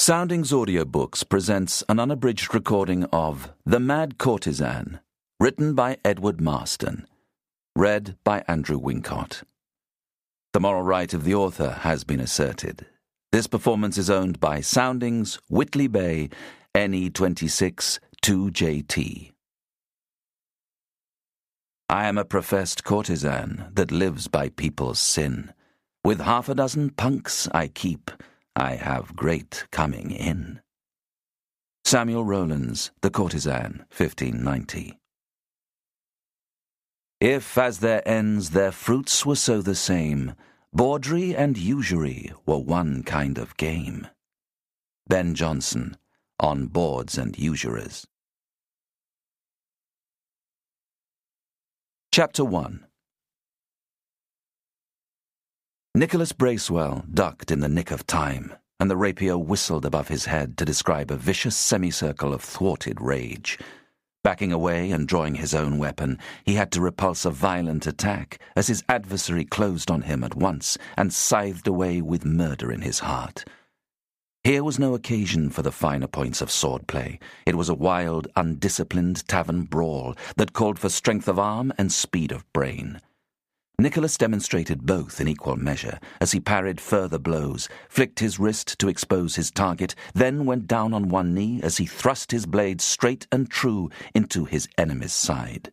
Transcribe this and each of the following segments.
Soundings Audiobooks presents an unabridged recording of The Mad Courtesan, written by Edward Marston, read by Andrew Wincott. The moral right of the author has been asserted. This performance is owned by Soundings, Whitley Bay, NE26 2JT. I am a professed courtesan that lives by people's sin. With 6 punks I keep, I have great coming in. Samuel Rowland's The Courtesan, 1590. If, as their ends, their fruits were so the same, bawdry and usury were one kind of game. Ben Jonson, On Bawds and Usurers. Chapter 1. Nicholas Bracewell ducked in the nick of time, and the rapier whistled above his head to describe a vicious semicircle of thwarted rage. Backing away and drawing his own weapon, he had to repulse a violent attack as his adversary closed on him at once and scythed away with murder in his heart. Here was no occasion for the finer points of swordplay. It was a wild, undisciplined tavern brawl that called for strength of arm and speed of brain. Nicholas demonstrated both in equal measure as he parried further blows, flicked his wrist to expose his target, then went down on one knee as he thrust his blade straight and true into his enemy's side.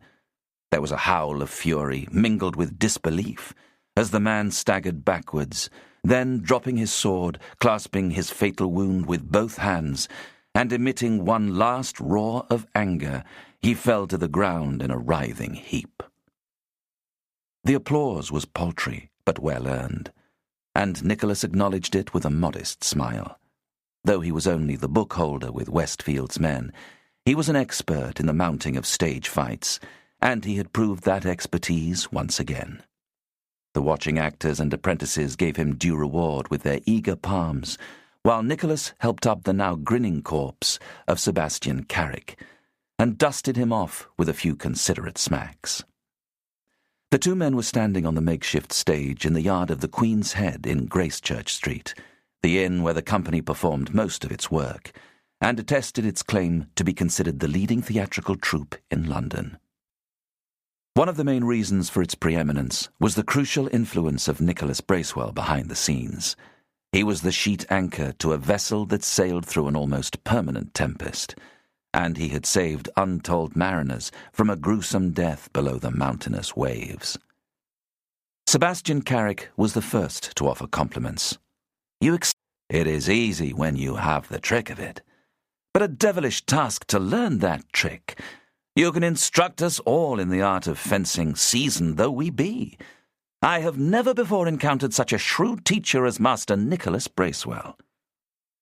There was a howl of fury mingled with disbelief as the man staggered backwards, then dropping his sword, clasping his fatal wound with both hands, and emitting one last roar of anger, he fell to the ground in a writhing heap. The applause was paltry, but well earned, and Nicholas acknowledged it with a modest smile. Though he was only the bookholder with Westfield's men, he was an expert in the mounting of stage fights, and he had proved that expertise once again. The watching actors and apprentices gave him due reward with their eager palms, while Nicholas helped up the now grinning corpse of Sebastian Carrick, and dusted him off with a few considerate smacks. The two men were standing on the makeshift stage in the yard of the Queen's Head in Gracechurch Street, the inn where the company performed most of its work, and attested its claim to be considered the leading theatrical troupe in London. One of the main reasons for its preeminence was the crucial influence of Nicholas Bracewell behind the scenes. He was the sheet anchor to a vessel that sailed through an almost permanent tempest, and he had saved untold mariners from a gruesome death below the mountainous waves. Sebastian Carrick was the first to offer compliments. It is easy when you have the trick of it, but a devilish task to learn that trick. You can instruct us all in the art of fencing, seasoned though we be. I have never before encountered such a shrewd teacher as Master Nicholas Bracewell.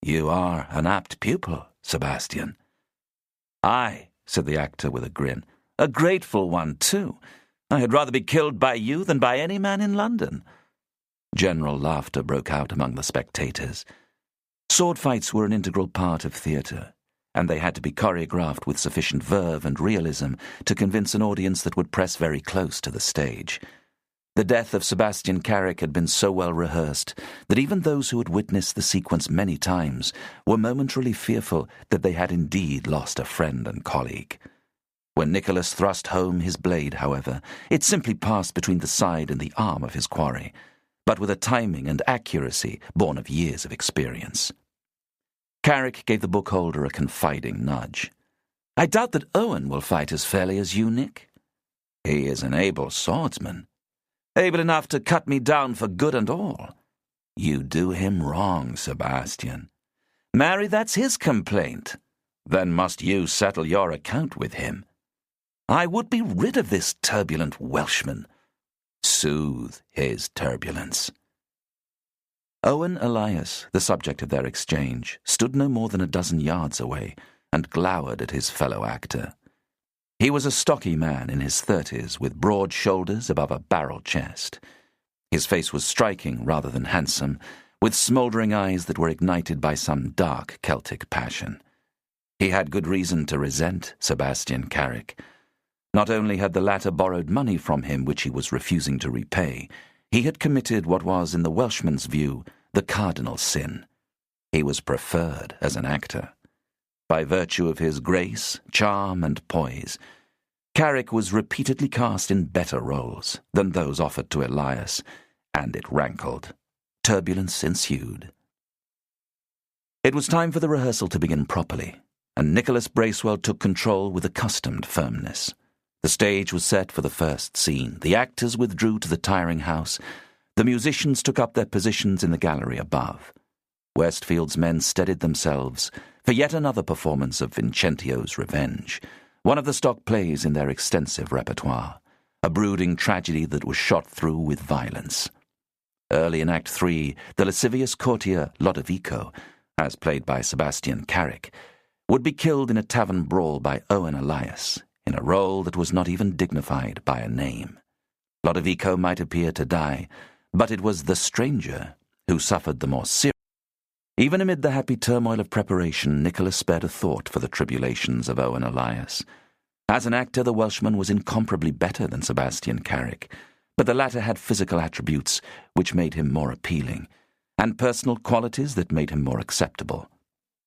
You are an apt pupil, Sebastian. Aye, said the actor with a grin. A grateful one, too. I had rather be killed by you than by any man in London. General laughter broke out among the spectators. Sword fights were an integral part of theatre, and they had to be choreographed with sufficient verve and realism to convince an audience that would press very close to the stage. The death of Sebastian Carrick had been so well rehearsed that even those who had witnessed the sequence many times were momentarily fearful that they had indeed lost a friend and colleague. When Nicholas thrust home his blade, however, it simply passed between the side and the arm of his quarry, but with a timing and accuracy born of years of experience. Carrick gave the bookholder a confiding nudge. I doubt that Owen will fight as fairly as you, Nick. He is an able swordsman. Able enough to cut me down for good and all. You do him wrong, Sebastian. Marry, that's his complaint. Then must you settle your account with him. I would be rid of this turbulent Welshman. Soothe his turbulence. Owen Elias, the subject of their exchange, stood no more than 12 yards away and glowered at his fellow actor. He was a stocky man in his 30s with broad shoulders above a barrel chest. His face was striking rather than handsome, with smouldering eyes that were ignited by some dark Celtic passion. He had good reason to resent Sebastian Carrick. Not only had the latter borrowed money from him which he was refusing to repay, he had committed what was, in the Welshman's view, the cardinal sin. He was preferred as an actor. By virtue of his grace, charm, and poise, Carrick was repeatedly cast in better roles than those offered to Elias, and it rankled. Turbulence ensued. It was time for the rehearsal to begin properly, and Nicholas Bracewell took control with accustomed firmness. The stage was set for the first scene. The actors withdrew to the tiring house. The musicians took up their positions in the gallery above. Westfield's men steadied themselves for yet another performance of Vincentio's Revenge, one of the stock plays in their extensive repertoire, a brooding tragedy that was shot through with violence. Early in Act 3, the lascivious courtier Lodovico, as played by Sebastian Carrick, would be killed in a tavern brawl by Owen Elias, in a role that was not even dignified by a name. Lodovico might appear to die, but it was the stranger who suffered the more serious. Even amid the happy turmoil of preparation, Nicholas spared a thought for the tribulations of Owen Elias. As an actor, the Welshman was incomparably better than Sebastian Carrick, but the latter had physical attributes which made him more appealing, and personal qualities that made him more acceptable.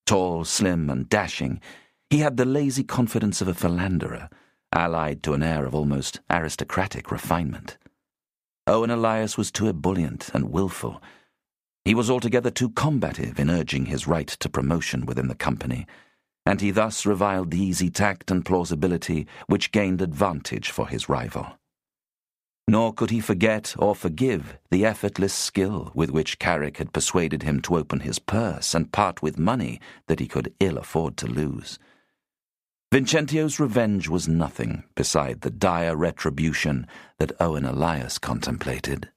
Tall, slim, and dashing, he had the lazy confidence of a philanderer, allied to an air of almost aristocratic refinement. Owen Elias was too ebullient and willful. He was altogether too combative in urging his right to promotion within the company, and he thus reviled the easy tact and plausibility which gained advantage for his rival. Nor could he forget or forgive the effortless skill with which Carrick had persuaded him to open his purse and part with money that he could ill afford to lose. Vincentio's Revenge was nothing beside the dire retribution that Owen Elias contemplated.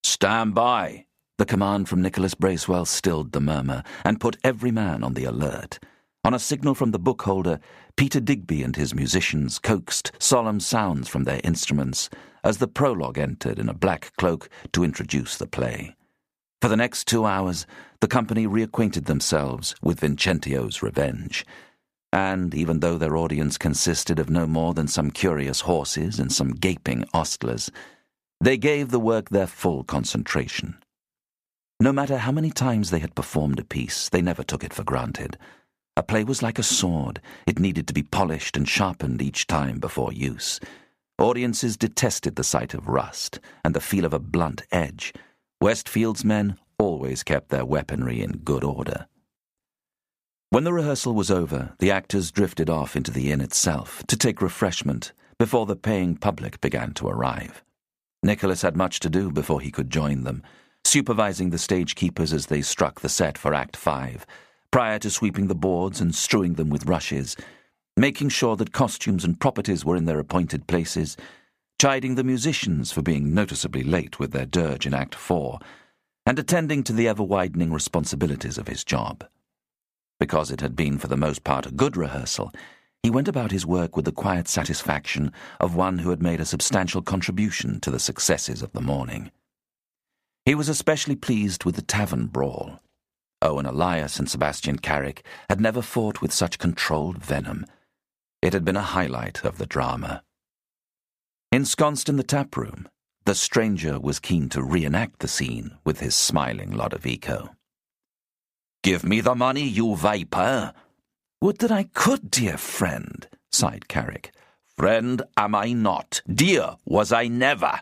"Stand by!" The command from Nicholas Bracewell stilled the murmur and put every man on the alert. On a signal from the bookholder, Peter Digby and his musicians coaxed solemn sounds from their instruments as the prologue entered in a black cloak to introduce the play. For the next 2 hours, the company reacquainted themselves with Vincentio's Revenge, and even though their audience consisted of no more than some curious horses and some gaping ostlers, they gave the work their full concentration. No matter how many times they had performed a piece, they never took it for granted. A play was like a sword. It needed to be polished and sharpened each time before use. Audiences detested the sight of rust and the feel of a blunt edge. Westfield's men always kept their weaponry in good order. When the rehearsal was over, the actors drifted off into the inn itself to take refreshment before the paying public began to arrive. Nicholas had much to do before he could join them, supervising the stage keepers as they struck the set for Act 5, prior to sweeping the boards and strewing them with rushes, making sure that costumes and properties were in their appointed places, chiding the musicians for being noticeably late with their dirge in Act 4, and attending to the ever-widening responsibilities of his job. Because it had been for the most part a good rehearsal, he went about his work with the quiet satisfaction of one who had made a substantial contribution to the successes of the morning. He was especially pleased with the tavern brawl. Owen Elias and Sebastian Carrick had never fought with such controlled venom. It had been a highlight of the drama. Ensconced in the tap room, the stranger was keen to reenact the scene with his smiling Lodovico. "Give me the money, you viper!" "Would that I could, dear friend," sighed Carrick. "Friend am I not. Dear was I never."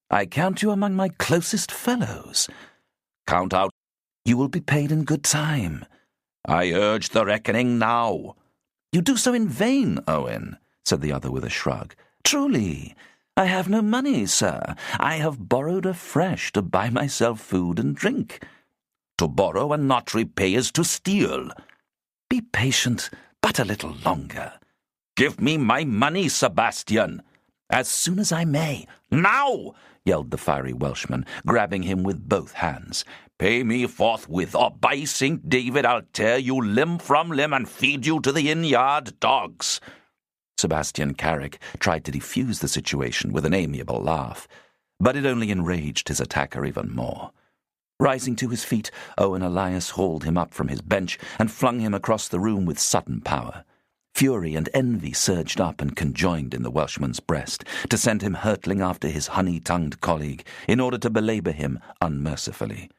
"I count you among my closest fellows." "Count out." "You will be paid in good time." "I urge the reckoning now." "You do so in vain, Owen," said the other with a shrug. "Truly, I have no money, sir. I have borrowed afresh to buy myself food and drink." "To borrow and not repay is to steal." "Be patient, but a little longer." "Give me my money, Sebastian." "As soon as I may." "Now!" yelled the fiery Welshman, grabbing him with both hands. "Pay me forthwith, or by St. David I'll tear you limb from limb and feed you to the inn-yard dogs." Sebastian Carrick tried to defuse the situation with an amiable laugh, but it only enraged his attacker even more. Rising to his feet, Owen Elias hauled him up from his bench and flung him across the room with sudden power. Fury and envy surged up and conjoined in the Welshman's breast to send him hurtling after his honey-tongued colleague in order to belabor him unmercifully.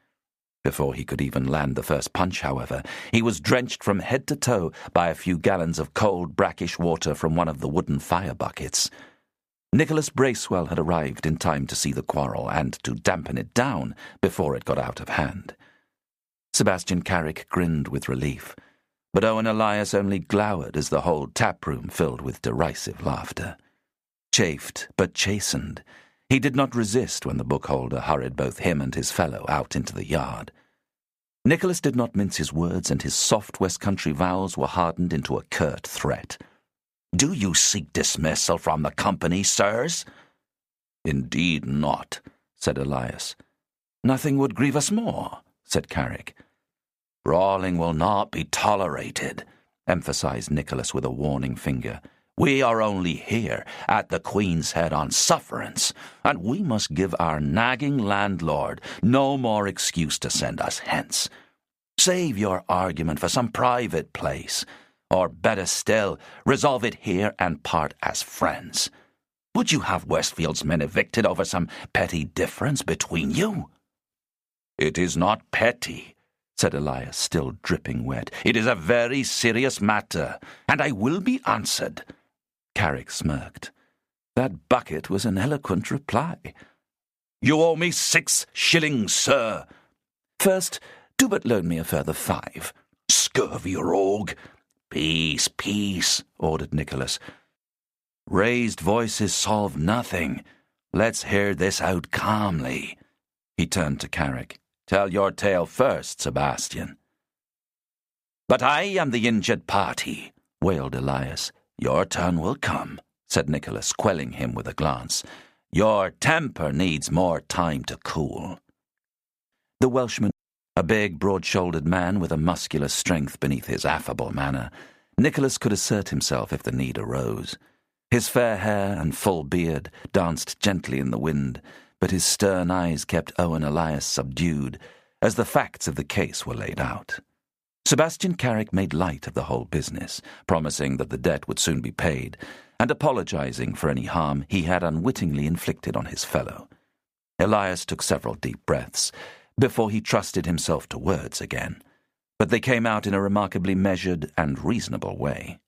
Before he could even land the first punch, however, he was drenched from head to toe by a few gallons of cold, brackish water from one of the wooden fire buckets. Nicholas Bracewell had arrived in time to see the quarrel and to dampen it down before it got out of hand. Sebastian Carrick grinned with relief, but Owen Elias only glowered as the whole tap-room filled with derisive laughter. Chafed but chastened, he did not resist when the bookholder hurried both him and his fellow out into the yard. Nicholas did not mince his words, and his soft West Country vowels were hardened into a curt threat. "Do you seek dismissal from the company, sirs?" "Indeed not," said Elias. "Nothing would grieve us more," said Carrick. "Brawling will not be tolerated," emphasized Nicholas with a warning finger. "We are only here at the Queen's Head on sufferance, and we must give our nagging landlord no more excuse to send us hence. Save your argument for some private place, or better still, resolve it here and part as friends. Would you have Westfield's men evicted over some petty difference between you?" "It is not petty," said Elias, still dripping wet. "It is a very serious matter, and I will be answered." Carrick smirked. That bucket was an eloquent reply. "You owe me 6 shillings, sir." "First, do but loan me a further 5. "Scurvy rogue." "Peace, peace," ordered Nicholas. "Raised voices solve nothing. Let's hear this out calmly." He turned to Carrick. "Tell your tale first, Sebastian." "But I am the injured party," wailed Elias. "Your turn will come," said Nicholas, quelling him with a glance. "Your temper needs more time to cool." The Welshman, a big, broad-shouldered man with a muscular strength beneath his affable manner, Nicholas could assert himself if the need arose. His fair hair and full beard danced gently in the wind, but his stern eyes kept Owen Elias subdued as the facts of the case were laid out. Sebastian Carrick made light of the whole business, promising that the debt would soon be paid, and apologizing for any harm he had unwittingly inflicted on his fellow. Elias took several deep breaths before he trusted himself to words again, but they came out in a remarkably measured and reasonable way.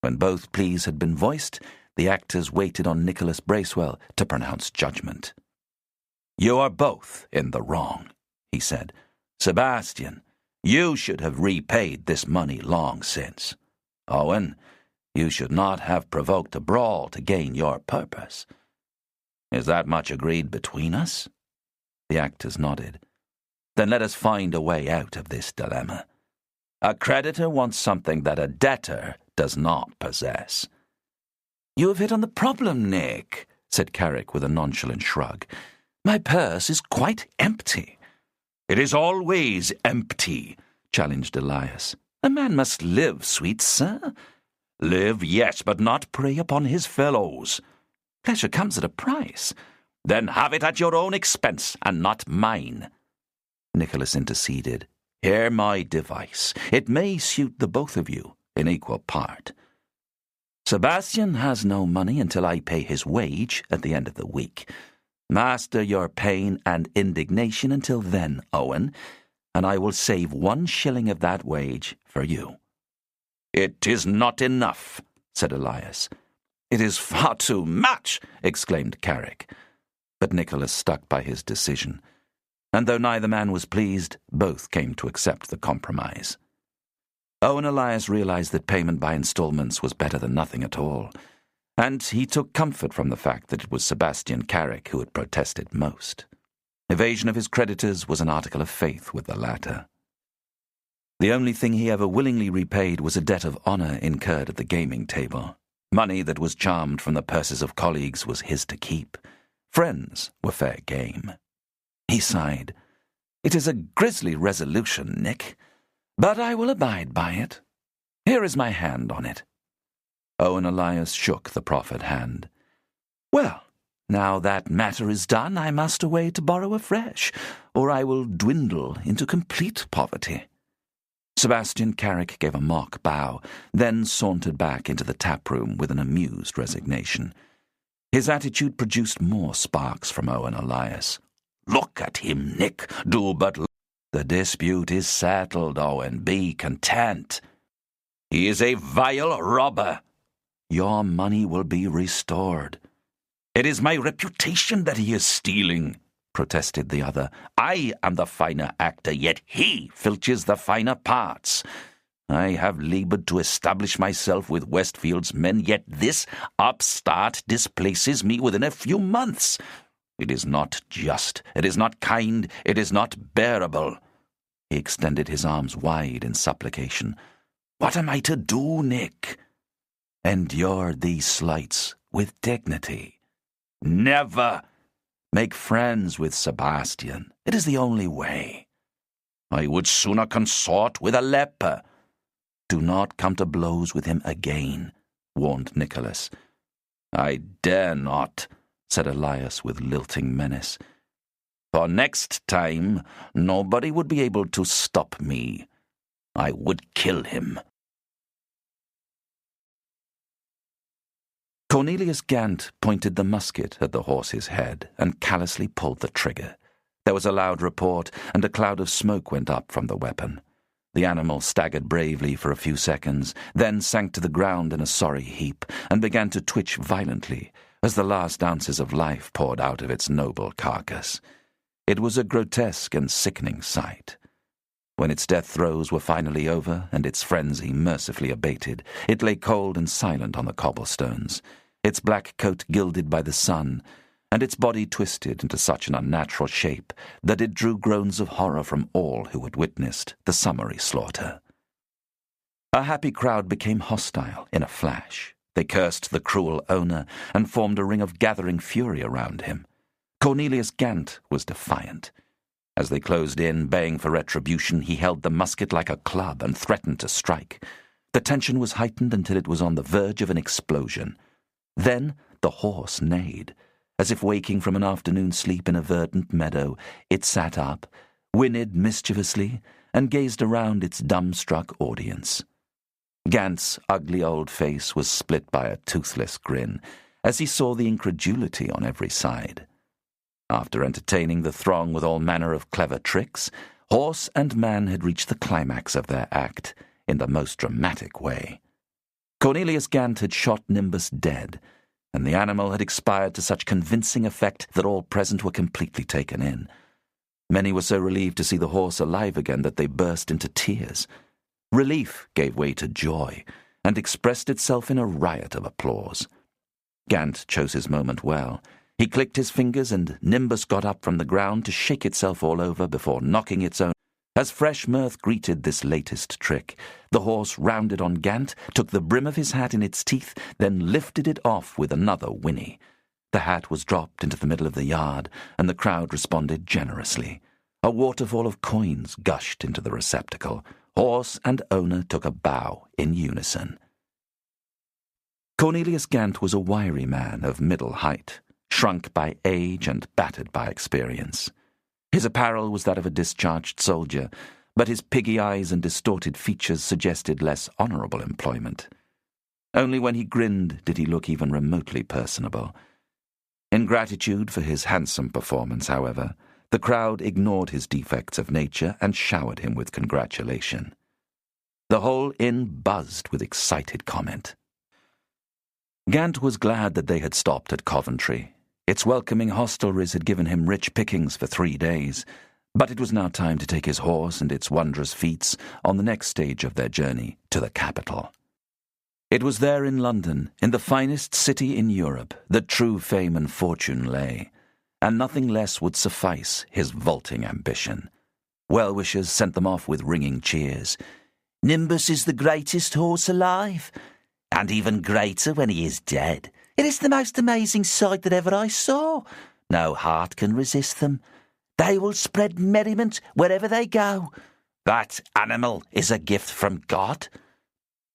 When both pleas had been voiced, the actors waited on Nicholas Bracewell to pronounce judgment. "You are both in the wrong," he said. "Sebastian, you should have repaid this money long since. Owen, you should not have provoked a brawl to gain your purpose. Is that much agreed between us?" The actors nodded. "Then let us find a way out of this dilemma. A creditor wants something that a debtor does not possess." "You have hit on the problem, Nick," said Carrick with a nonchalant shrug. "My purse is quite empty." "It is always empty," challenged Elias. "A man must live, sweet sir." "Live, yes, but not prey upon his fellows." "Pleasure comes at a price." "Then have it at your own expense, and not mine." Nicholas interceded. "Hear my device. It may suit the both of you in equal part. Sebastian has no money until I pay his wage at the end of the week. Master your pain and indignation until then, Owen, and I will save 1 shilling of that wage for you." "It is not enough," said Elias. "It is far too much," exclaimed Carrick. But Nicholas stuck by his decision, and though neither man was pleased, both came to accept the compromise. Owen Elias realized that payment by installments was better than nothing at all, and he took comfort from the fact that it was Sebastian Carrick who had protested most. Evasion of his creditors was an article of faith with the latter. The only thing he ever willingly repaid was a debt of honor incurred at the gaming table. Money that was charmed from the purses of colleagues was his to keep. Friends were fair game. He sighed. "It is a grisly resolution, Nick, but I will abide by it. Here is my hand on it." Owen Elias shook the proffered hand. "Well, now that matter is done, I must away to borrow afresh, or I will dwindle into complete poverty." Sebastian Carrick gave a mock bow, then sauntered back into the tap-room with an amused resignation. His attitude produced more sparks from Owen Elias. "Look at him, Nick. Do but The dispute is settled, Owen. Be content. He is a vile robber. Your money will be restored. It is my reputation that he is stealing, protested the other. I am the finer actor, yet he filches the finer parts. I have laboured to establish myself with Westfield's men, yet this upstart displaces me within a few months. It is not just, it is not kind, it is not bearable. He extended his arms wide in supplication. What am I to do, Nick? Endure these slights with dignity. Never! Make friends with Sebastian. It is the only way. I would sooner consort with a leper. Do not come to blows with him again, warned Nicholas. I dare not, said Elias with lilting menace. For next time, nobody would be able to stop me. I would kill him. Cornelius Gant pointed the musket at the horse's head and callously pulled the trigger. There was a loud report, and a cloud of smoke went up from the weapon. The animal staggered bravely for a few seconds, then sank to the ground in a sorry heap, and began to twitch violently as the last ounces of life poured out of its noble carcass. It was a grotesque and sickening sight. When its death throes were finally over, and its frenzy mercifully abated, it lay cold and silent on the cobblestones, its black coat gilded by the sun, and its body twisted into such an unnatural shape that it drew groans of horror from all who had witnessed the summary slaughter. A happy crowd became hostile in a flash. They cursed the cruel owner and formed a ring of gathering fury around him. Cornelius Gant was defiant. As they closed in, baying for retribution, he held the musket like a club and threatened to strike. The tension was heightened until it was on the verge of an explosion. Then the horse neighed. As if waking from an afternoon sleep in a verdant meadow, it sat up, whinnied mischievously, and gazed around its dumbstruck audience. Gant's ugly old face was split by a toothless grin, as he saw the incredulity on every side. After entertaining the throng with all manner of clever tricks, horse and man had reached the climax of their act in the most dramatic way. Cornelius Gant had shot Nimbus dead, and the animal had expired to such convincing effect that all present were completely taken in. Many were so relieved to see the horse alive again that they burst into tears. Relief gave way to joy, and expressed itself in a riot of applause. Gant chose his moment well. He clicked his fingers, and Nimbus got up from the ground to shake itself all over before knocking its own. As fresh mirth greeted this latest trick, the horse rounded on Gant, took the brim of his hat in its teeth, then lifted it off with another whinny. The hat was dropped into the middle of the yard, and the crowd responded generously. A waterfall of coins gushed into the receptacle. Horse and owner took a bow in unison. Cornelius Gant was a wiry man of middle height, shrunk by age and battered by experience. His apparel was that of a discharged soldier, but his piggy eyes and distorted features suggested less honourable employment. Only when he grinned did he look even remotely personable. In gratitude for his handsome performance, however, the crowd ignored his defects of nature and showered him with congratulation. The whole inn buzzed with excited comment. Gant was glad that they had stopped at Coventry. Its welcoming hostelries had given him rich pickings for 3 days, but it was now time to take his horse and its wondrous feats on the next stage of their journey to the capital. It was there in London, in the finest city in Europe, that true fame and fortune lay, and nothing less would suffice his vaulting ambition. Well-wishers sent them off with ringing cheers. "Nimbus is the greatest horse alive, and even greater when he is dead. It is the most amazing sight that ever I saw. No heart can resist them. They will spread merriment wherever they go. That animal is a gift from God."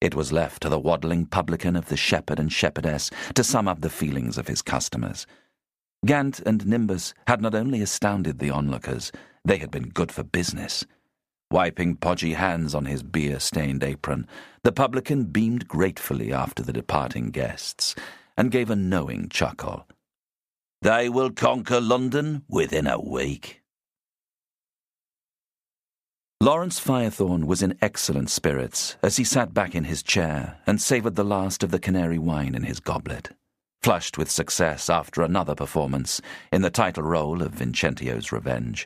It was left to the waddling publican of the Shepherd and Shepherdess to sum up the feelings of his customers. Gant and Nimbus had not only astounded the onlookers, they had been good for business. Wiping podgy hands on his beer-stained apron, the publican beamed gratefully after the departing guests, and gave a knowing chuckle. "They will conquer London within a week." Lawrence Firethorn was in excellent spirits as he sat back in his chair and savoured the last of the canary wine in his goblet. Flushed with success after another performance in the title role of Vincentio's Revenge,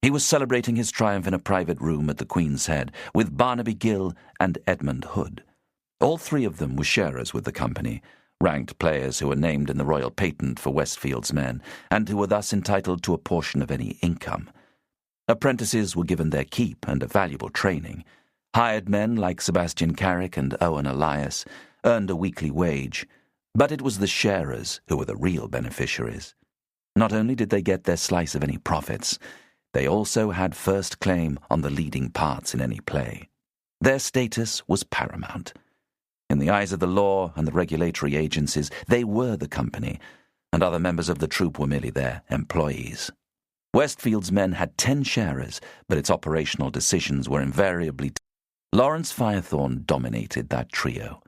he was celebrating his triumph in a private room at the Queen's Head with Barnaby Gill and Edmund Hood. All three of them were sharers with the company, ranked players who were named in the royal patent for Westfield's men, and who were thus entitled to a portion of any income. Apprentices were given their keep and a valuable training. Hired men like Sebastian Carrick and Owen Elias earned a weekly wage, but it was the sharers who were the real beneficiaries. Not only did they get their slice of any profits, they also had first claim on the leading parts in any play. Their status was paramount. In the eyes of the law and the regulatory agencies, they were the company, and other members of the troupe were merely their employees. Westfield's men had 10 sharers, but its operational decisions were invariably... Lawrence Firethorn dominated that trio.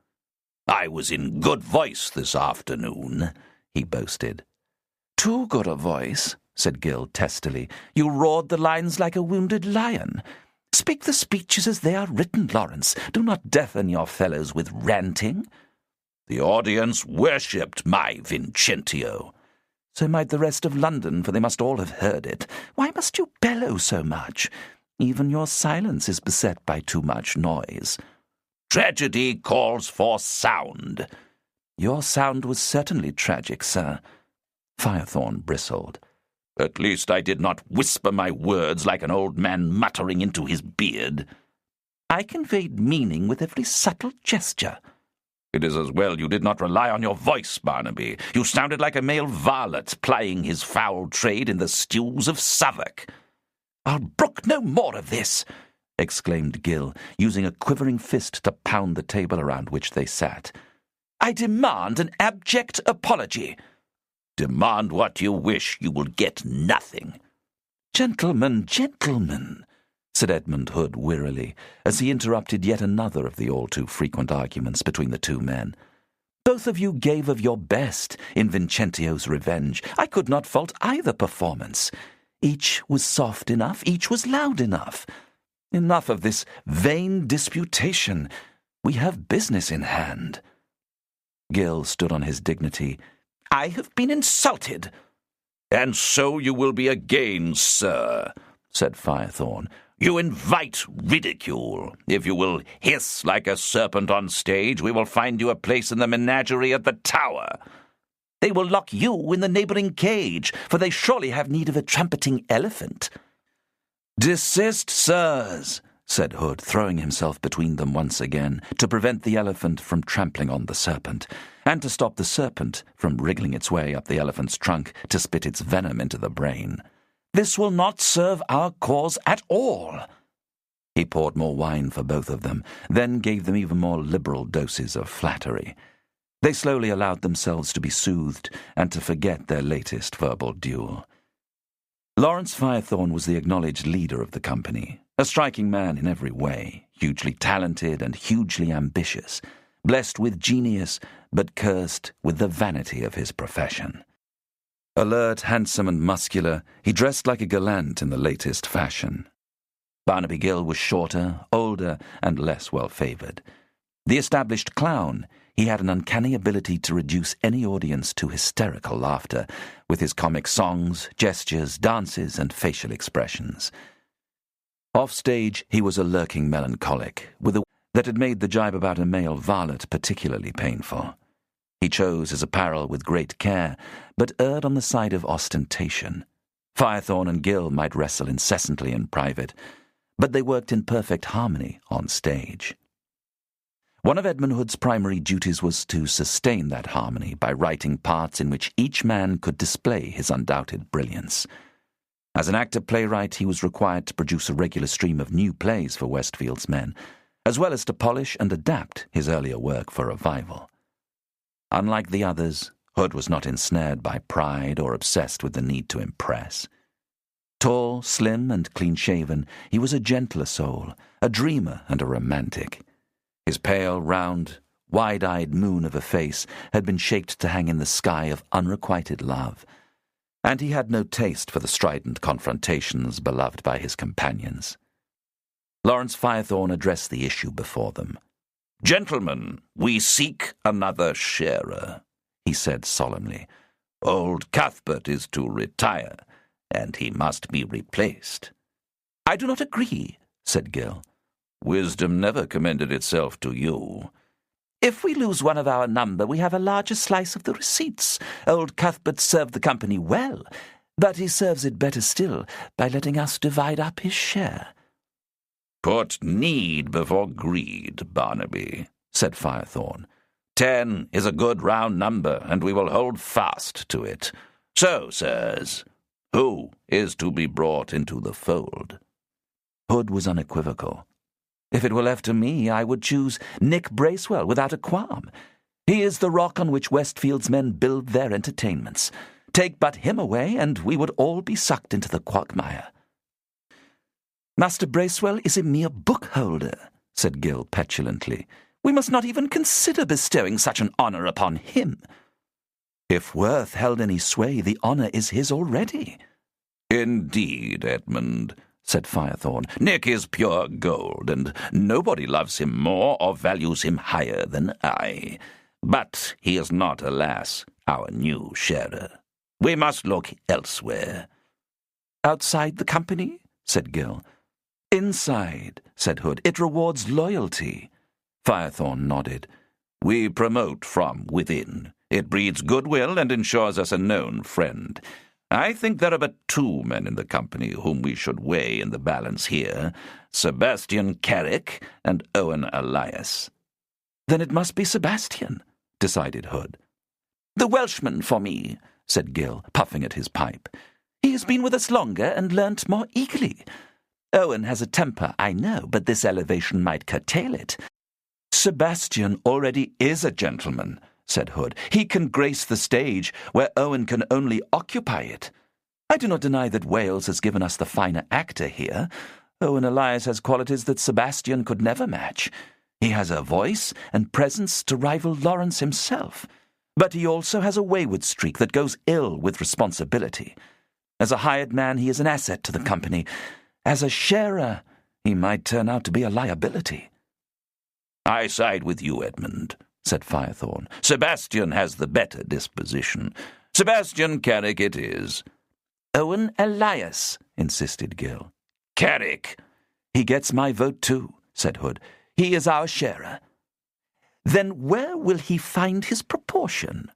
"I was in good voice this afternoon," he boasted. "Too good a voice," said Gill testily. "You roared the lines like a wounded lion. Speak the speeches as they are written, Lawrence. Do not deafen your fellows with ranting." "The audience worshipped my Vincentio." "So might the rest of London, for they must all have heard it. Why must you bellow so much? Even your silence is beset by too much noise." "Tragedy calls for sound." "Your sound was certainly tragic, sir." Firethorn bristled. "At least I did not whisper my words like an old man muttering into his beard." "I conveyed meaning with every subtle gesture." "It is as well you did not rely on your voice, Barnaby. You sounded like a male varlet plying his foul trade in the stews of Southwark." "I'll brook no more of this," exclaimed Gill, using a quivering fist to pound the table around which they sat. "I demand an abject apology." "Demand what you wish, you will get nothing." Gentlemen, said Edmund Hood wearily, as he interrupted yet another of the all-too-frequent arguments between the two men. "Both of you gave of your best in Vincentio's Revenge. I could not fault either performance. Each was soft enough, each was loud enough. Enough of this vain disputation. We have business in hand." Gill stood on his dignity. "I have been insulted." "And so you will be again, sir," said Firethorn. "You invite ridicule. If you will hiss like a serpent on stage, we will find you a place in the menagerie at the Tower." "They will lock you in the neighbouring cage, for they surely have need of a trumpeting elephant." "Desist, sirs," said Hood, throwing himself between them once again, to prevent the elephant from trampling on the serpent, and to stop the serpent from wriggling its way up the elephant's trunk to spit its venom into the brain. "This will not serve our cause at all." He poured more wine for both of them, then gave them even more liberal doses of flattery. They slowly allowed themselves to be soothed and to forget their latest verbal duel. Lawrence Firethorn was the acknowledged leader of the company, a striking man in every way, hugely talented and hugely ambitious, blessed with genius but cursed with the vanity of his profession. Alert, handsome, and muscular, he dressed like a gallant in the latest fashion. Barnaby Gill was shorter, older, and less well-favoured. The established clown, he had an uncanny ability to reduce any audience to hysterical laughter with his comic songs, gestures, dances, and facial expressions. Off-stage, he was a lurking melancholic, with a that had made the jibe about a male varlet particularly painful. He chose his apparel with great care, but erred on the side of ostentation. Firethorn and Gill might wrestle incessantly in private, but they worked in perfect harmony on stage. One of Edmund Hood's primary duties was to sustain that harmony by writing parts in which each man could display his undoubted brilliance. As an actor-playwright, he was required to produce a regular stream of new plays for Westfield's men, as well as to polish and adapt his earlier work for revival. Unlike the others, Hood was not ensnared by pride or obsessed with the need to impress. Tall, slim, and clean-shaven, he was a gentler soul, a dreamer and a romantic. His pale, round, wide-eyed moon of a face had been shaped to hang in the sky of unrequited love, and he had no taste for the strident confrontations beloved by his companions. Lawrence Firethorn addressed the issue before them. "Gentlemen, we seek another sharer," he said solemnly. "Old Cuthbert is to retire, and he must be replaced." "I do not agree," said Gill. "Wisdom never commended itself to you." "If we lose one of our number, we have a larger slice of the receipts. Old Cuthbert served the company well, but he serves it better still by letting us divide up his share." "Put need before greed, Barnaby," said Firethorn. 10 is a good round number, and we will hold fast to it. So, sirs, who is to be brought into the fold?" Hood was unequivocal. "If it were left to me, I would choose Nick Bracewell without a qualm. He is the rock on which Westfield's men build their entertainments. Take but him away, and we would all be sucked into the quagmire." "Master Bracewell is a mere bookholder," said Gill petulantly. "We must not even consider bestowing such an honour upon him. If worth held any sway, the honour is his already." "Indeed, Edmund," said Firethorn. "Nick is pure gold, and nobody loves him more or values him higher than I. But he is not, alas, our new sharer. We must look elsewhere." "Outside the company?" said Gill. "Inside," said Hood. "It rewards loyalty." Firethorn nodded. "We promote from within. It breeds goodwill and ensures us a known friend. I think there are but 2 men in the company whom we should weigh in the balance here, Sebastian Carrick and Owen Elias." "Then it must be Sebastian," decided Hood. "The Welshman for me," said Gill, puffing at his pipe. "He has been with us longer and learnt more eagerly. Owen has a temper, I know, but this elevation might curtail it." "Sebastian already is a gentleman," said Hood. "He can grace the stage where Owen can only occupy it. I do not deny that Wales has given us the finer actor here. Owen Elias has qualities that Sebastian could never match. He has a voice and presence to rival Lawrence himself, but he also has a wayward streak that goes ill with responsibility. As a hired man, he is an asset to the company. As a sharer, he might turn out to be a liability." "I side with you, Edmund," said Firethorn. "Sebastian has the better disposition. Sebastian Carrick it is." "Owen Elias," insisted Gill. "Carrick." "He gets my vote too," said Hood. "He is our sharer." "Then where will he find his proportion?"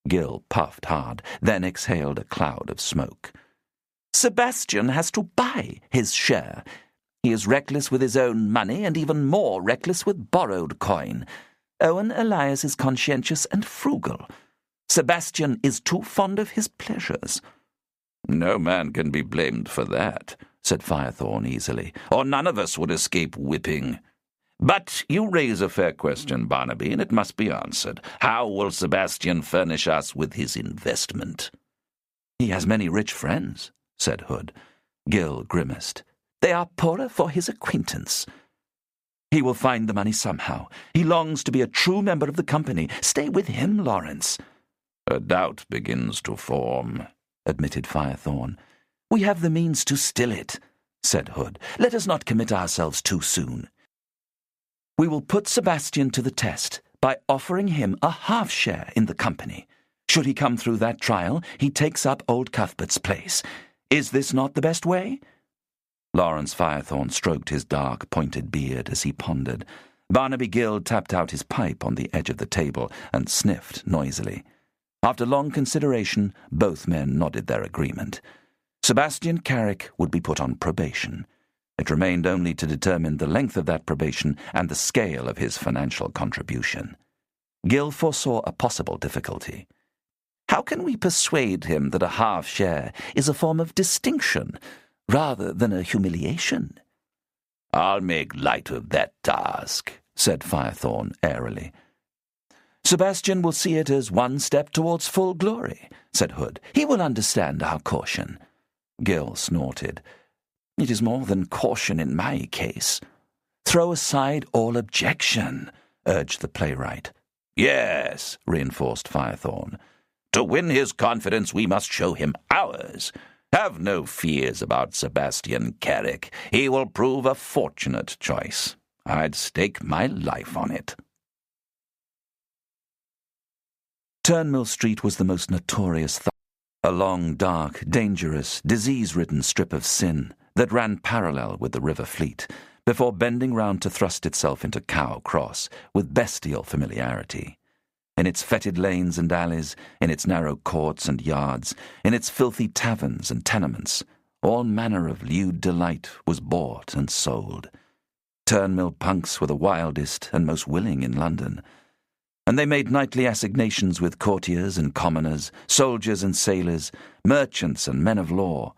Gill puffed hard, then exhaled a cloud of smoke. "Sebastian has to buy his share. He is reckless with his own money and even more reckless with borrowed coin. Owen Elias is conscientious and frugal. Sebastian is too fond of his pleasures." "No man can be blamed for that," said Firethorn easily, "or none of us would escape whipping. But you raise a fair question, Barnaby, and it must be answered. How will Sebastian furnish us with his investment?" "He has many rich friends," said Hood. Gill grimaced. "They are poorer for his acquaintance." "He will find the money somehow. He longs to be a true member of the company. Stay with him, Lawrence." "A doubt begins to form," admitted Firethorn. "We have the means to still it," said Hood. "Let us not commit ourselves too soon. We will put Sebastian to the test by offering him a half-share in the company. Should he come through that trial, he takes up old Cuthbert's place. Is this not the best way?" Lawrence Firethorn stroked his dark, pointed beard as he pondered. Barnaby Gill tapped out his pipe on the edge of the table and sniffed noisily. After long consideration, both men nodded their agreement. Sebastian Carrick would be put on probation. It remained only to determine the length of that probation and the scale of his financial contribution. Gill foresaw a possible difficulty. "How can we persuade him that a half-share is a form of distinction rather than a humiliation?" "I'll make light of that task," said Firethorn airily. "Sebastian will see it as one step towards full glory," said Hood. "He will understand our caution." Gill snorted. "It is more than caution in my case." "Throw aside all objection," urged the playwright. "Yes," reinforced Firethorn. "To win his confidence we must show him ours. Have no fears about Sebastian Carrick. He will prove a fortunate choice. I'd stake my life on it." Turnmill Street was the most notorious a long, dark, dangerous, disease-ridden strip of sin that ran parallel with the River Fleet, before bending round to thrust itself into Cow Cross with bestial familiarity. In its fetid lanes and alleys, in its narrow courts and yards, in its filthy taverns and tenements, all manner of lewd delight was bought and sold. Turnmill punks were the wildest and most willing in London, and they made nightly assignations with courtiers and commoners, soldiers and sailors, merchants and men of law,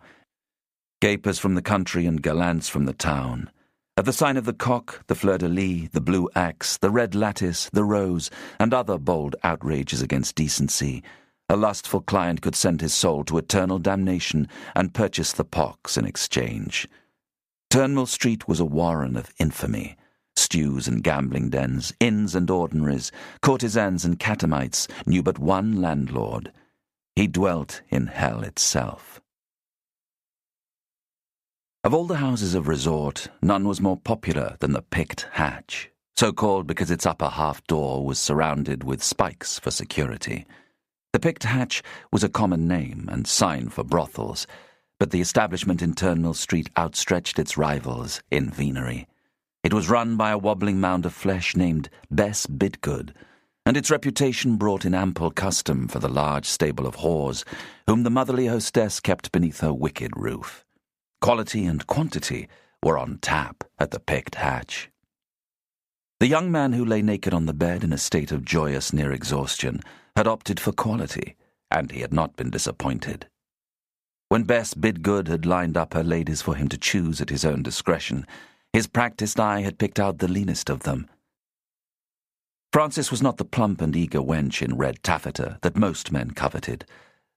gapers from the country and gallants from the town. At the sign of the cock, the fleur-de-lis, the blue axe, the red lattice, the rose, and other bold outrages against decency, a lustful client could send his soul to eternal damnation and purchase the pox in exchange. Turnmill Street was a warren of infamy. Stews and gambling dens, inns and ordinaries, courtesans and catamites knew but one landlord. He dwelt in hell itself. Of all the houses of resort, none was more popular than the Picked Hatch, so called because its upper half-door was surrounded with spikes for security. The Picked Hatch was a common name and sign for brothels, but the establishment in Turnmill Street outstretched its rivals in venery. It was run by a wobbling mound of flesh named Bess Bidgood, and its reputation brought in ample custom for the large stable of whores whom the motherly hostess kept beneath her wicked roof. Quality and quantity were on tap at the Picked Hatch. The young man who lay naked on the bed in a state of joyous near exhaustion had opted for quality, and he had not been disappointed. When Bess Bidgood had lined up her ladies for him to choose at his own discretion, his practised eye had picked out the leanest of them. Frances was not the plump and eager wench in red taffeta that most men coveted,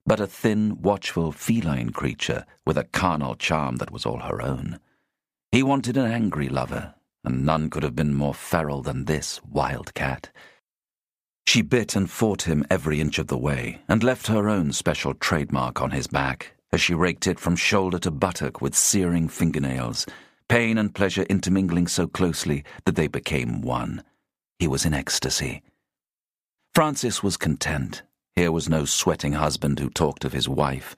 but a thin, watchful, feline creature with a carnal charm that was all her own. He wanted an angry lover, and none could have been more feral than this wild cat. She bit and fought him every inch of the way, and left her own special trademark on his back, as she raked it from shoulder to buttock with searing fingernails, pain and pleasure intermingling so closely that they became one. He was in ecstasy. Frances was content. Here was no sweating husband who talked of his wife,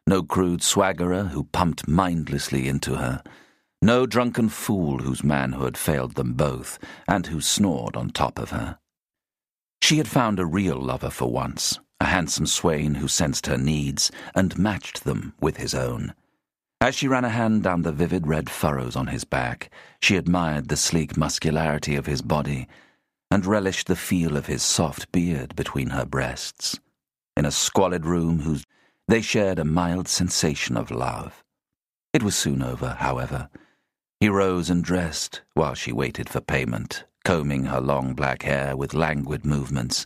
no crude swaggerer who pumped mindlessly into her, no drunken fool whose manhood failed them both and who snored on top of her. She had found a real lover for once, a handsome swain who sensed her needs and matched them with his own. As she ran a hand down the vivid red furrows on his back, she admired the sleek muscularity of his body and relished the feel of his soft beard between her breasts. In a squalid room they shared a mild sensation of love. It was soon over, however. He rose and dressed while she waited for payment, combing her long black hair with languid movements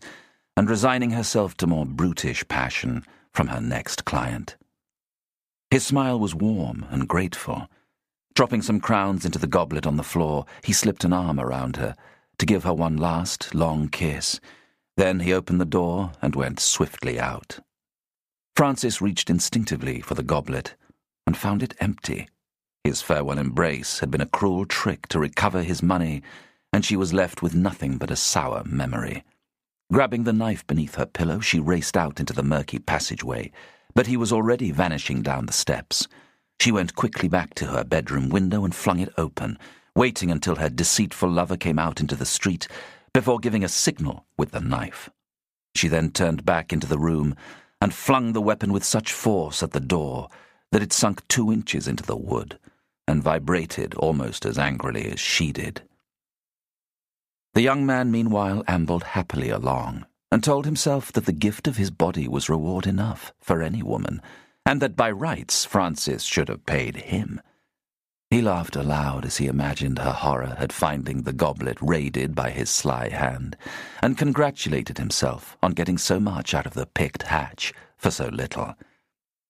and resigning herself to more brutish passion from her next client. His smile was warm and grateful. Dropping some crowns into the goblet on the floor, he slipped an arm around her to give her one last, long kiss. Then he opened the door and went swiftly out. Frances reached instinctively for the goblet and found it empty. His farewell embrace had been a cruel trick to recover his money, and she was left with nothing but a sour memory. Grabbing the knife beneath her pillow, she raced out into the murky passageway, but he was already vanishing down the steps. She went quickly back to her bedroom window and flung it open, waiting until her deceitful lover came out into the street before giving a signal with the knife. She then turned back into the room and flung the weapon with such force at the door that it sunk 2 inches into the wood and vibrated almost as angrily as she did. The young man meanwhile ambled happily along, and told himself that the gift of his body was reward enough for any woman, and that by rights Frances should have paid him. He laughed aloud as he imagined her horror at finding the goblet raided by his sly hand, and congratulated himself on getting so much out of the Picked Hatch for so little.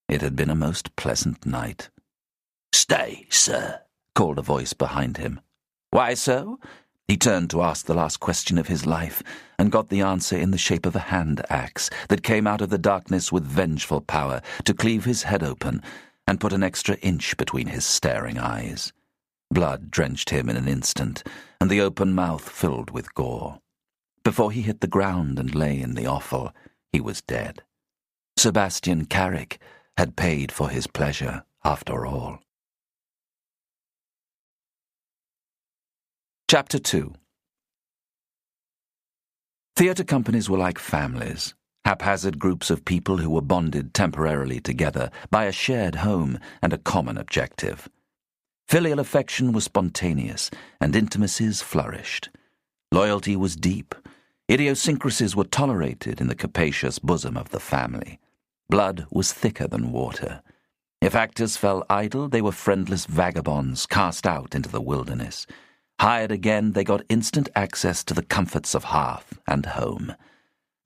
It had been a most pleasant night. "Stay, sir," called a voice behind him. Why so? He turned to ask the last question of his life, and got the answer in the shape of a hand-axe that came out of the darkness with vengeful power to cleave his head open, and put an extra inch between his staring eyes. Blood drenched him in an instant, and the open mouth filled with gore. Before he hit the ground and lay in the offal, he was dead. Sebastian Carrick had paid for his pleasure, after all. Chapter 2. Theatre companies were like families, haphazard groups of people who were bonded temporarily together by a shared home and a common objective. Filial affection was spontaneous, and intimacies flourished. Loyalty was deep. Idiosyncrasies were tolerated in the capacious bosom of the family. Blood was thicker than water. If actors fell idle, they were friendless vagabonds cast out into the wilderness. Hired again, they got instant access to the comforts of hearth and home.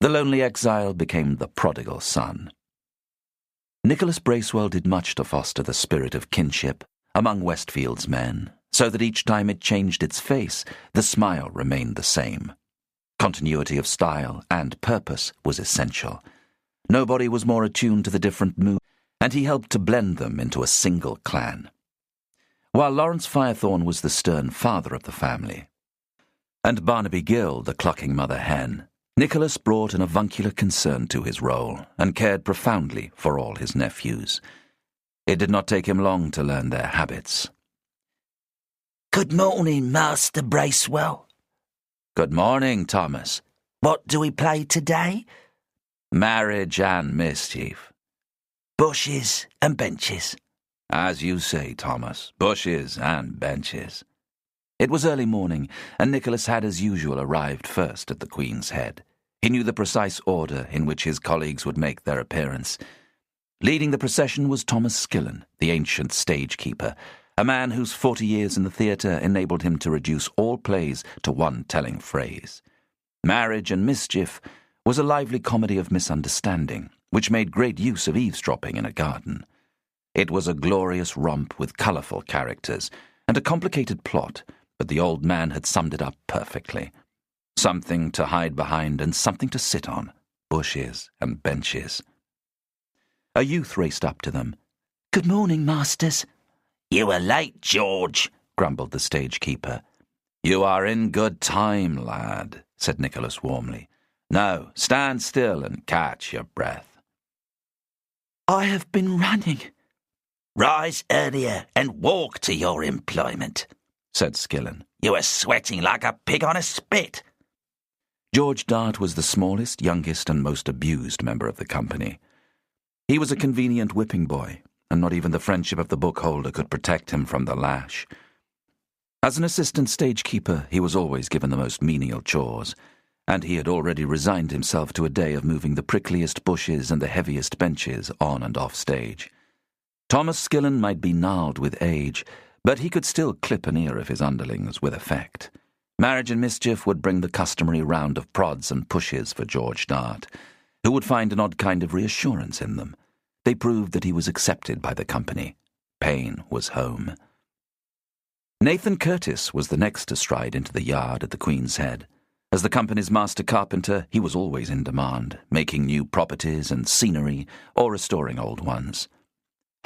The lonely exile became the prodigal son. Nicholas Bracewell did much to foster the spirit of kinship among Westfield's men, so that each time it changed its face, the smile remained the same. Continuity of style and purpose was essential. Nobody was more attuned to the different moods, and he helped to blend them into a single clan. While Lawrence Firethorn was the stern father of the family, and Barnaby Gill the clucking mother hen, Nicholas brought an avuncular concern to his role and cared profoundly for all his nephews. It did not take him long to learn their habits. "Good morning, Master Bracewell." "Good morning, Thomas." "What do we play today?" "Marriage and mischief." "Bushes and benches." "As you say, Thomas, bushes and benches." It was early morning, and Nicholas had as usual arrived first at the Queen's Head. He knew the precise order in which his colleagues would make their appearance. Leading the procession was Thomas Skillen, the ancient stage-keeper, a man whose 40 years in the theatre enabled him to reduce all plays to one telling phrase. Marriage and Mischief was a lively comedy of misunderstanding, which made great use of eavesdropping in a garden. It was a glorious romp with colourful characters and a complicated plot, but the old man had summed it up perfectly. Something to hide behind and something to sit on, bushes and benches. A youth raced up to them. "Good morning, masters." "You were late, George," grumbled the stage-keeper. "You are in good time, lad," said Nicholas warmly. "Now, stand still and catch your breath." "I have been running." "Rise earlier and walk to your employment," said Skillen. "You are sweating like a pig on a spit." George Dart was the smallest, youngest, and most abused member of the company. He was a convenient whipping boy, and not even the friendship of the bookholder could protect him from the lash. As an assistant stage-keeper, he was always given the most menial chores, and he had already resigned himself to a day of moving the prickliest bushes and the heaviest benches on and off stage. Thomas Skillen might be gnarled with age, but he could still clip an ear of his underlings with effect. Marriage and Mischief would bring the customary round of prods and pushes for George Dart, who would find an odd kind of reassurance in them. They proved that he was accepted by the company. Pain was home. Nathan Curtis was the next to stride into the yard at the Queen's Head. As the company's master carpenter, he was always in demand, making new properties and scenery or restoring old ones.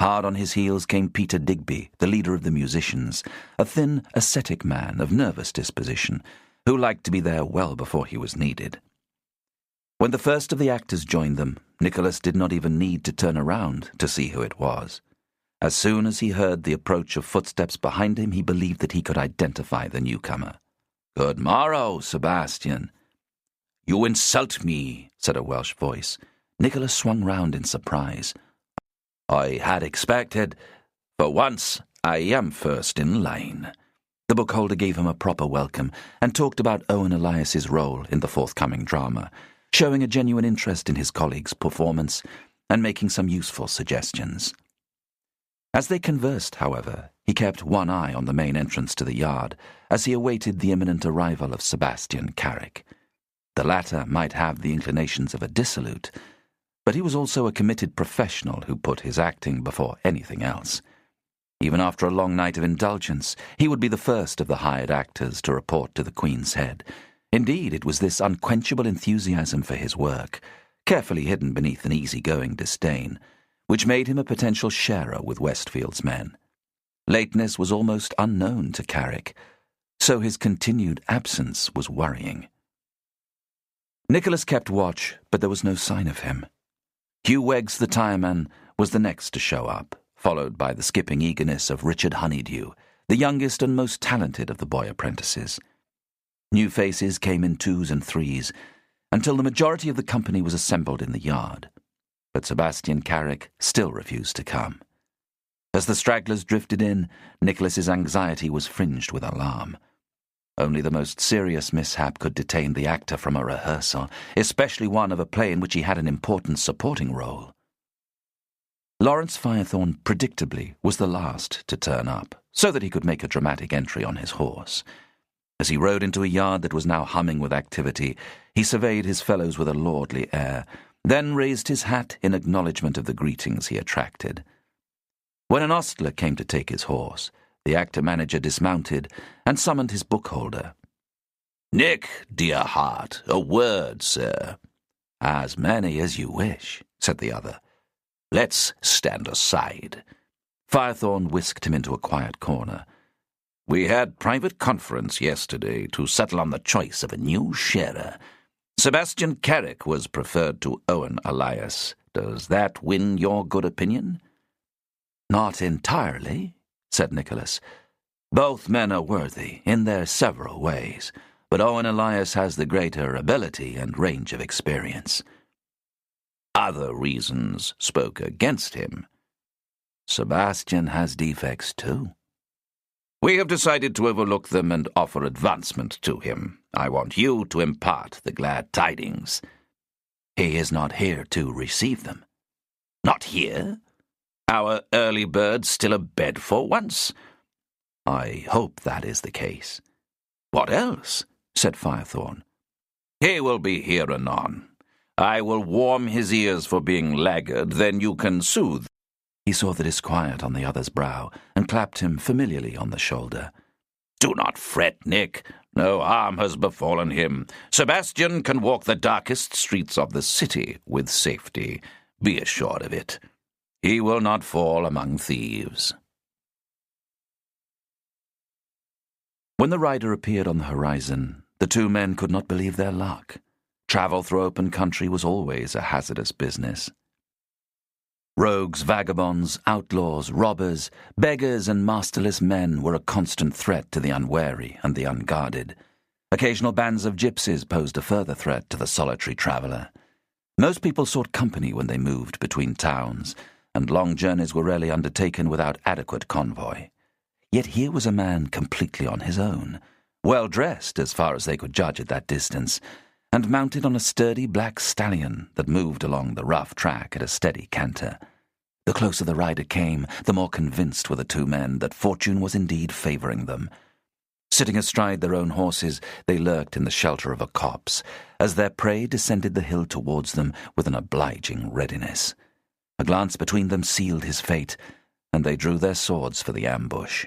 Hard on his heels came Peter Digby, the leader of the musicians, a thin, ascetic man of nervous disposition, who liked to be there well before he was needed. When the first of the actors joined them, Nicholas did not even need to turn around to see who it was. As soon as he heard the approach of footsteps behind him, he believed that he could identify the newcomer. "Good morrow, Sebastian." "You insult me," said a Welsh voice. Nicholas swung round in surprise. "I had expected. For once, I am first in line." The bookholder gave him a proper welcome and talked about Owen Elias's role in the forthcoming drama, showing a genuine interest in his colleague's performance and making some useful suggestions. As they conversed, however, he kept one eye on the main entrance to the yard as he awaited the imminent arrival of Sebastian Carrick. The latter might have the inclinations of a dissolute, but he was also a committed professional who put his acting before anything else. Even after a long night of indulgence, he would be the first of the hired actors to report to the Queen's Head. Indeed, it was this unquenchable enthusiasm for his work, carefully hidden beneath an easy-going disdain, which made him a potential sharer with Westfield's men. Lateness was almost unknown to Carrick, so his continued absence was worrying. Nicholas kept watch, but there was no sign of him. Hugh Weggs the tireman was the next to show up, followed by the skipping eagerness of Richard Honeydew, the youngest and most talented of the boy apprentices. New faces came in twos and threes, until the majority of the company was assembled in the yard. But Sebastian Carrick still refused to come. As the stragglers drifted in, Nicholas's anxiety was fringed with alarm. Only the most serious mishap could detain the actor from a rehearsal, especially one of a play in which he had an important supporting role. Lawrence Firethorn, predictably, was the last to turn up, so that he could make a dramatic entry on his horse. As he rode into a yard that was now humming with activity, he surveyed his fellows with a lordly air, then raised his hat in acknowledgment of the greetings he attracted. When an ostler came to take his horse, the actor-manager dismounted and summoned his bookholder. "Nick, dear heart, a word, sir." "As many as you wish," said the other. "Let's stand aside." Firethorn whisked him into a quiet corner. "We had private conference yesterday to settle on the choice of a new sharer. Sebastian Carrick was preferred to Owen Elias. Does that win your good opinion?" "Not entirely," said Nicholas. "Both men are worthy in their several ways, but Owen Elias has the greater ability and range of experience." "Other reasons spoke against him." "Sebastian has defects too." "We have decided to overlook them and offer advancement to him. I want you to impart the glad tidings." "He is not here to receive them." "Not here? Our early bird still abed for once?" "I hope that is the case." "What else?" said Firethorn. "He will be here anon. I will warm his ears for being laggard, then you can soothe." He saw the disquiet on the other's brow and clapped him familiarly on the shoulder. "Do not fret, Nick. No harm has befallen him. Sebastian can walk the darkest streets of the city with safety. Be assured of it. He will not fall among thieves." When the rider appeared on the horizon, the two men could not believe their luck. Travel through open country was always a hazardous business. Rogues, vagabonds, outlaws, robbers, beggars, and masterless men were a constant threat to the unwary and the unguarded. Occasional bands of gypsies posed a further threat to the solitary traveller. Most people sought company when they moved between towns, and long journeys were rarely undertaken without adequate convoy. Yet here was a man completely on his own, well dressed as far as they could judge at that distance, and mounted on a sturdy black stallion that moved along the rough track at a steady canter. The closer the rider came, the more convinced were the two men that fortune was indeed favouring them. Sitting astride their own horses, they lurked in the shelter of a copse, as their prey descended the hill towards them with an obliging readiness. A glance between them sealed his fate, and they drew their swords for the ambush.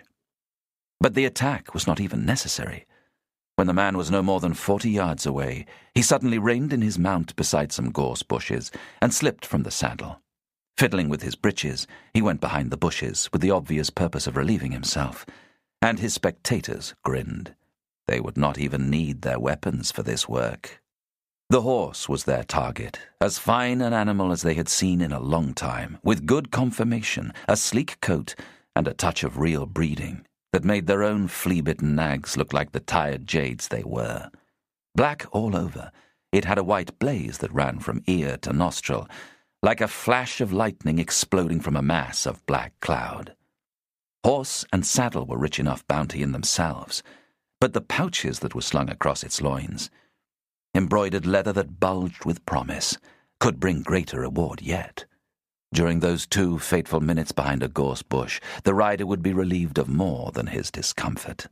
But the attack was not even necessary. When the man was no more than 40 yards away, he suddenly reined in his mount beside some gorse bushes and slipped from the saddle. Fiddling with his breeches, he went behind the bushes with the obvious purpose of relieving himself, and his spectators grinned. They would not even need their weapons for this work. The horse was their target, as fine an animal as they had seen in a long time, with good conformation, a sleek coat, and a touch of real breeding that made their own flea-bitten nags look like the tired jades they were. Black all over, it had a white blaze that ran from ear to nostril, like a flash of lightning exploding from a mass of black cloud. Horse and saddle were rich enough bounty in themselves, but the pouches that were slung across its loins, embroidered leather that bulged with promise, could bring greater reward yet. During those 2 fateful minutes behind a gorse bush, the rider would be relieved of more than his discomfort.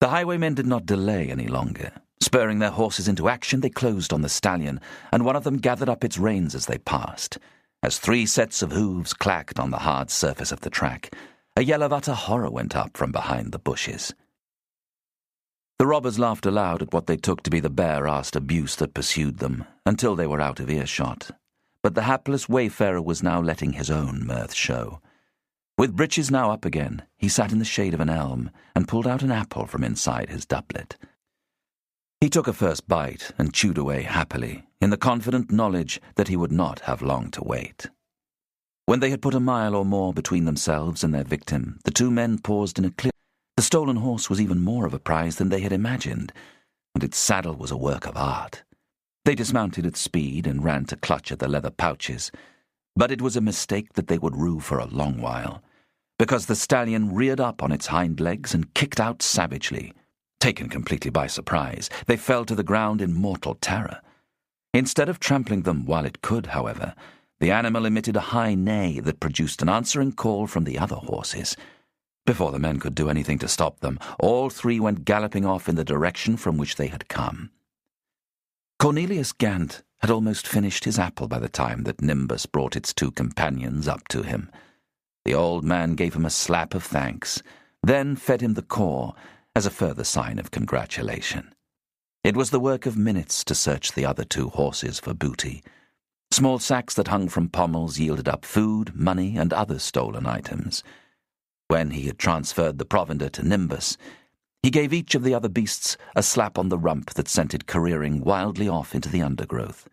The highwaymen did not delay any longer. Spurring their horses into action, they closed on the stallion, and one of them gathered up its reins as they passed. As 3 sets of hooves clacked on the hard surface of the track, a yell of utter horror went up from behind the bushes. The robbers laughed aloud at what they took to be the bare-assed abuse that pursued them, until they were out of earshot. but the hapless wayfarer was now letting his own mirth show. With breeches now up again, he sat in the shade of an elm and pulled out an apple from inside his doublet. He took a first bite and chewed away happily, in the confident knowledge that he would not have long to wait. When they had put a mile or more between themselves and their victim, the two men paused in a clear. The stolen horse was even more of a prize than they had imagined, and its saddle was a work of art. They dismounted at speed and ran to clutch at the leather pouches, but it was a mistake that they would rue for a long while, because the stallion reared up on its hind legs and kicked out savagely. Taken completely by surprise, they fell to the ground in mortal terror. Instead of trampling them while it could, however, the animal emitted a high neigh that produced an answering call from the other horses. Before the men could do anything to stop them, all three went galloping off in the direction from which they had come. Cornelius Gant had almost finished his apple by the time that Nimbus brought its two companions up to him. The old man gave him a slap of thanks, then fed him the core as a further sign of congratulation. It was the work of minutes to search the other two horses for booty. Small sacks that hung from pommels yielded up food, money, and other stolen items. When he had transferred the provender to Nimbus, he gave each of the other beasts a slap on the rump that sent it careering wildly off into the undergrowth.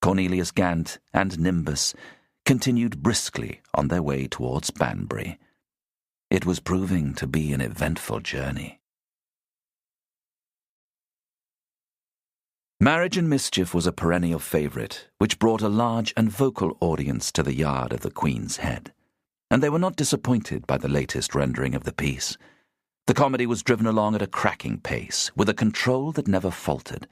Cornelius Gant and Nimbus continued briskly on their way towards Banbury. It was proving to be an eventful journey. Marriage and Mischief was a perennial favourite, which brought a large and vocal audience to the yard of the Queen's Head, and they were not disappointed by the latest rendering of the piece. The comedy was driven along at a cracking pace, with a control that never faltered.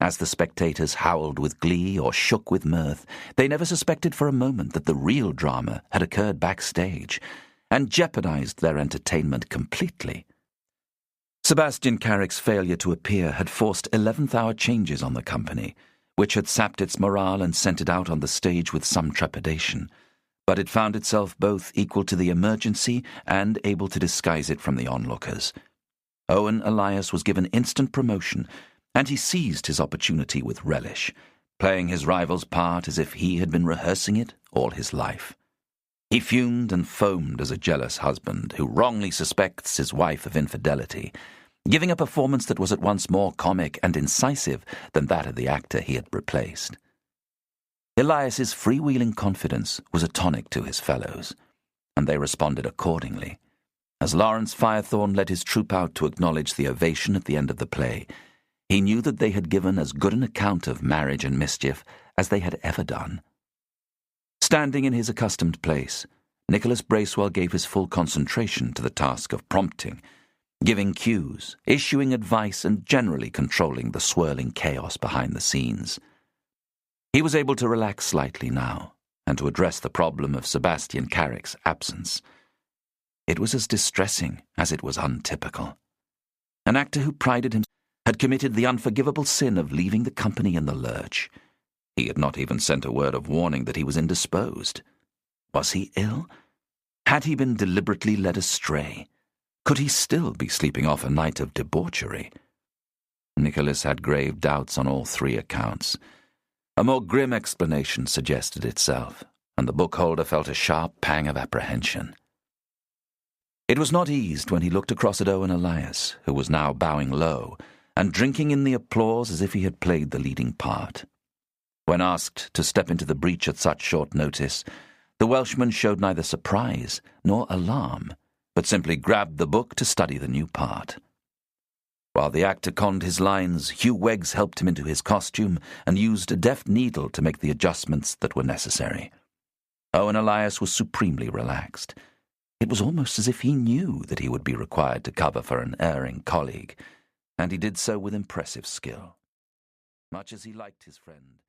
As the spectators howled with glee or shook with mirth, they never suspected for a moment that the real drama had occurred backstage, and jeopardized their entertainment completely. Sebastian Carrick's failure to appear had forced 11th-hour changes on the company, which had sapped its morale and sent it out on the stage with some trepidation. But it found itself both equal to the emergency and able to disguise it from the onlookers. Owen Elias was given instant promotion, and he seized his opportunity with relish, playing his rival's part as if he had been rehearsing it all his life. He fumed and foamed as a jealous husband who wrongly suspects his wife of infidelity, giving a performance that was at once more comic and incisive than that of the actor he had replaced. Elias's freewheeling confidence was a tonic to his fellows, and they responded accordingly. As Lawrence Firethorn led his troop out to acknowledge the ovation at the end of the play, he knew that they had given as good an account of Marriage and Mischief as they had ever done. Standing in his accustomed place, Nicholas Bracewell gave his full concentration to the task of prompting, giving cues, issuing advice, and generally controlling the swirling chaos behind the scenes. He was able to relax slightly now, and to address the problem of Sebastian Carrick's absence. It was as distressing as it was untypical. An actor who prided himself had committed the unforgivable sin of leaving the company in the lurch. He had not even sent a word of warning that he was indisposed. Was he ill? Had he been deliberately led astray? Could he still be sleeping off a night of debauchery? Nicholas had grave doubts on all three accounts. A more grim explanation suggested itself, and the bookholder felt a sharp pang of apprehension. It was not eased when he looked across at Owen Elias, who was now bowing low, and drinking in the applause as if he had played the leading part. When asked to step into the breach at such short notice, the Welshman showed neither surprise nor alarm, but simply grabbed the book to study the new part. While the actor conned his lines, Hugh Weggs helped him into his costume and used a deft needle to make the adjustments that were necessary. Owen Elias was supremely relaxed. It was almost as if he knew that he would be required to cover for an erring colleague, and he did so with impressive skill. Much as he liked his friend,